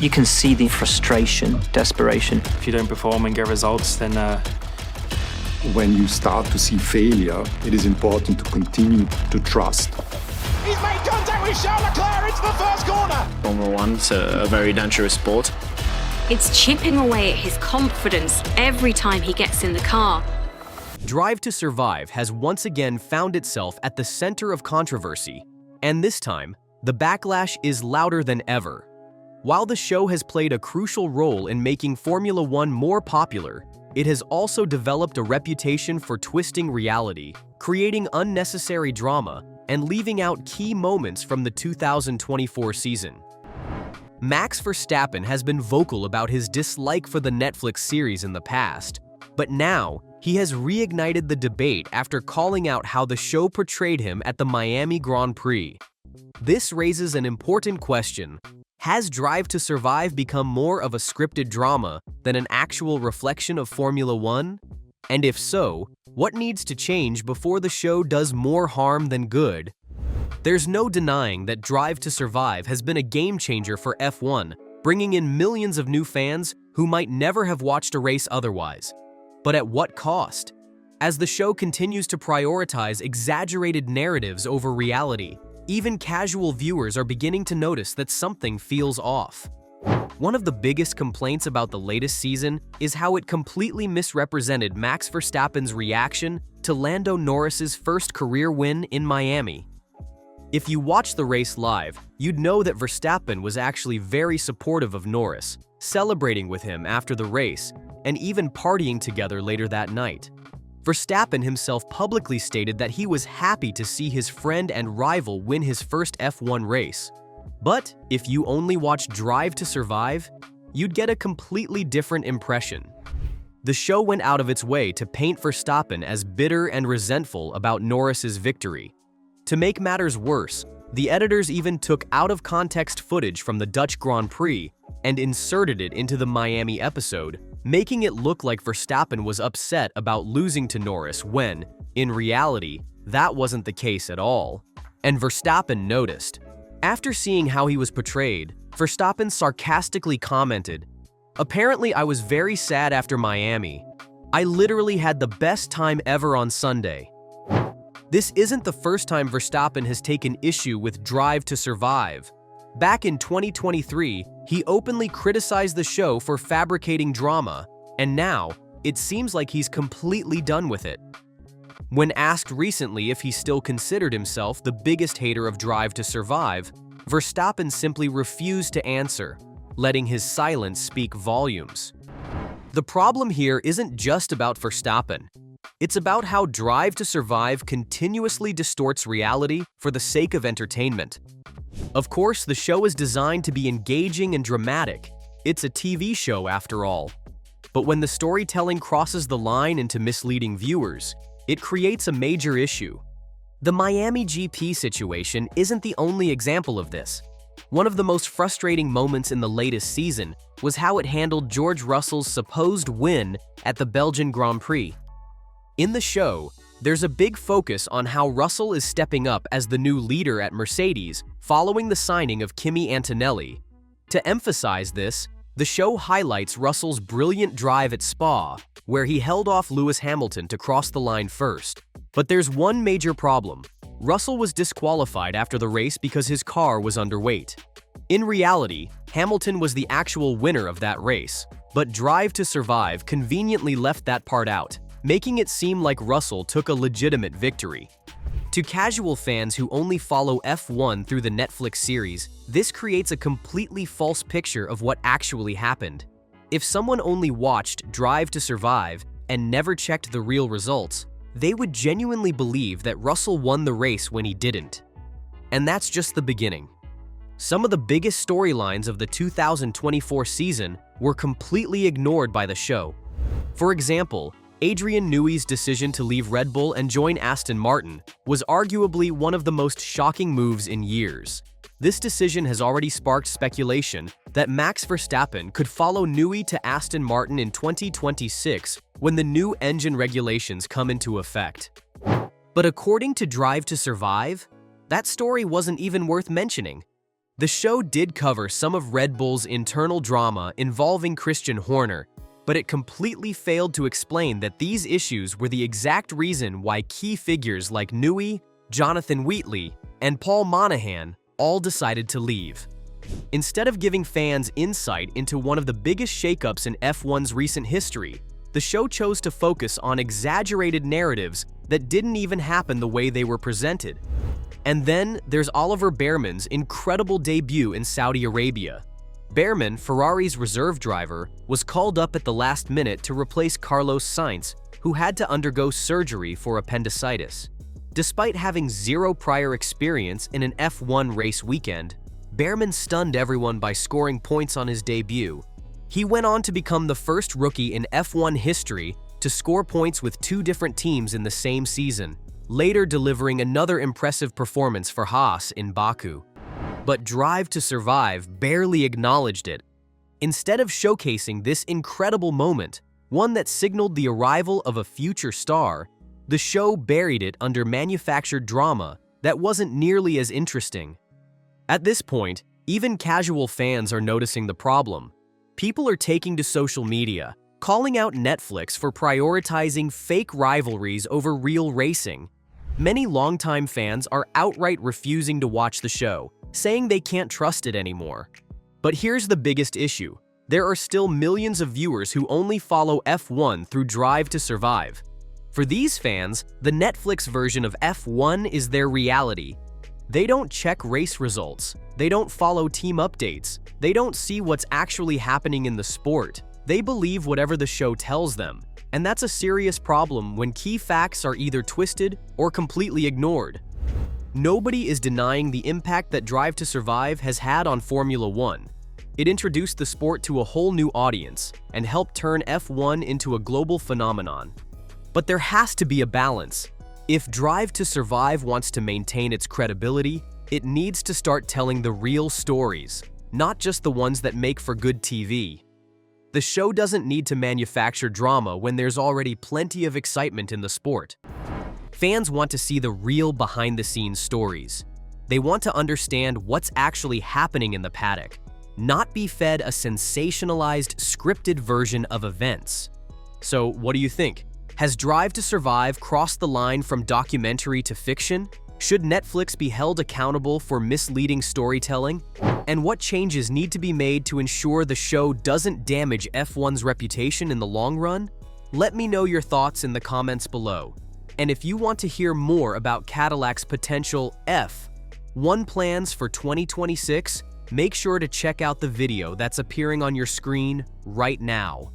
You can see the frustration, desperation. If you don't perform and get results, then when you start to see failure, it is important to continue to trust. He's made contact with Charles Leclerc into the first corner. Formula One's a very dangerous sport. It's chipping away at his confidence every time he gets in the car. Drive to Survive has once again found itself at the center of controversy, and this time, the backlash is louder than ever. While the show has played a crucial role in making Formula One more popular, it has also developed a reputation for twisting reality, creating unnecessary drama, and leaving out key moments from the 2024 season. Max Verstappen has been vocal about his dislike for the Netflix series in the past, but now he has reignited the debate after calling out how the show portrayed him at the Miami Grand Prix. This raises an important question. Has Drive to Survive become more of a scripted drama than an actual reflection of Formula One? And if so, what needs to change before the show does more harm than good? There's no denying that Drive to Survive has been a game changer for F1, bringing in millions of new fans who might never have watched a race otherwise. But at what cost? As the show continues to prioritize exaggerated narratives over reality, even casual viewers are beginning to notice that something feels off. One of the biggest complaints about the latest season is how it completely misrepresented Max Verstappen's reaction to Lando Norris's first career win in Miami. If you watch the race live, you'd know that Verstappen was actually very supportive of Norris, celebrating with him after the race, and even partying together later that night. Verstappen himself publicly stated that he was happy to see his friend and rival win his first F1 race. But if you only watch Drive to Survive, you'd get a completely different impression. The show went out of its way to paint Verstappen as bitter and resentful about Norris's victory. To make matters worse, the editors even took out-of-context footage from the Dutch Grand Prix and inserted it into the Miami episode, making it look like Verstappen was upset about losing to Norris when, in reality, that wasn't the case at all. And Verstappen noticed. After seeing how he was portrayed, Verstappen sarcastically commented, "Apparently I was very sad after Miami. I literally had the best time ever on Sunday." This isn't the first time Verstappen has taken issue with Drive to Survive. Back in 2023, he openly criticized the show for fabricating drama, and now it seems like he's completely done with it. When asked recently if he still considered himself the biggest hater of Drive to Survive, Verstappen simply refused to answer, letting his silence speak volumes. The problem here isn't just about Verstappen. It's about how Drive to Survive continuously distorts reality for the sake of entertainment. Of course, the show is designed to be engaging and dramatic. It's a TV show after all. But when the storytelling crosses the line into misleading viewers, it creates a major issue. The Miami GP situation isn't the only example of this. One of the most frustrating moments in the latest season was how it handled George Russell's supposed win at the Belgian Grand Prix. In the show, there's a big focus on how Russell is stepping up as the new leader at Mercedes following the signing of Kimi Antonelli. To emphasize this, the show highlights Russell's brilliant drive at Spa, where he held off Lewis Hamilton to cross the line first. But there's one major problem. Russell was disqualified after the race because his car was underweight. In reality, Hamilton was the actual winner of that race, but Drive to Survive conveniently left that part out, making it seem like Russell took a legitimate victory. To casual fans who only follow F1 through the Netflix series, this creates a completely false picture of what actually happened. If someone only watched Drive to Survive and never checked the real results, they would genuinely believe that Russell won the race when he didn't. And that's just the beginning. Some of the biggest storylines of the 2024 season were completely ignored by the show. For example, Adrian Newey's decision to leave Red Bull and join Aston Martin was arguably one of the most shocking moves in years. This decision has already sparked speculation that Max Verstappen could follow Newey to Aston Martin in 2026 when the new engine regulations come into effect. But according to Drive to Survive, that story wasn't even worth mentioning. The show did cover some of Red Bull's internal drama involving Christian Horner, but it completely failed to explain that these issues were the exact reason why key figures like Newey, Jonathan Wheatley, and Paul Monahan all decided to leave. Instead of giving fans insight into one of the biggest shakeups in F1's recent history, the show chose to focus on exaggerated narratives that didn't even happen the way they were presented. And then there's Oliver Behrman's incredible debut in Saudi Arabia. Behrman, Ferrari's reserve driver, was called up at the last minute to replace Carlos Sainz, who had to undergo surgery for appendicitis. Despite having zero prior experience in an F1 race weekend, Behrman stunned everyone by scoring points on his debut. He went on to become the first rookie in F1 history to score points with two different teams in the same season, later delivering another impressive performance for Haas in Baku. But Drive to Survive barely acknowledged it. Instead of showcasing this incredible moment, one that signaled the arrival of a future star, the show buried it under manufactured drama that wasn't nearly as interesting. At this point, even casual fans are noticing the problem. People are taking to social media, calling out Netflix for prioritizing fake rivalries over real racing. Many longtime fans are outright refusing to watch the show, saying they can't trust it anymore. But here's the biggest issue. There are still millions of viewers who only follow F1 through Drive to Survive. For these fans, the Netflix version of F1 is their reality. They don't check race results. They don't follow team updates. They don't see what's actually happening in the sport. They believe whatever the show tells them. And that's a serious problem when key facts are either twisted or completely ignored. Nobody is denying the impact that Drive to Survive has had on Formula One. It introduced the sport to a whole new audience and helped turn F1 into a global phenomenon. But there has to be a balance. If Drive to Survive wants to maintain its credibility, it needs to start telling the real stories, not just the ones that make for good TV. The show doesn't need to manufacture drama when there's already plenty of excitement in the sport. Fans want to see the real behind-the-scenes stories. They want to understand what's actually happening in the paddock, not be fed a sensationalized, scripted version of events. So, what do you think? Has Drive to Survive crossed the line from documentary to fiction? Should Netflix be held accountable for misleading storytelling? And what changes need to be made to ensure the show doesn't damage F1's reputation in the long run? Let me know your thoughts in the comments below. And if you want to hear more about Cadillac's potential F1 plans for 2026, make sure to check out the video that's appearing on your screen right now.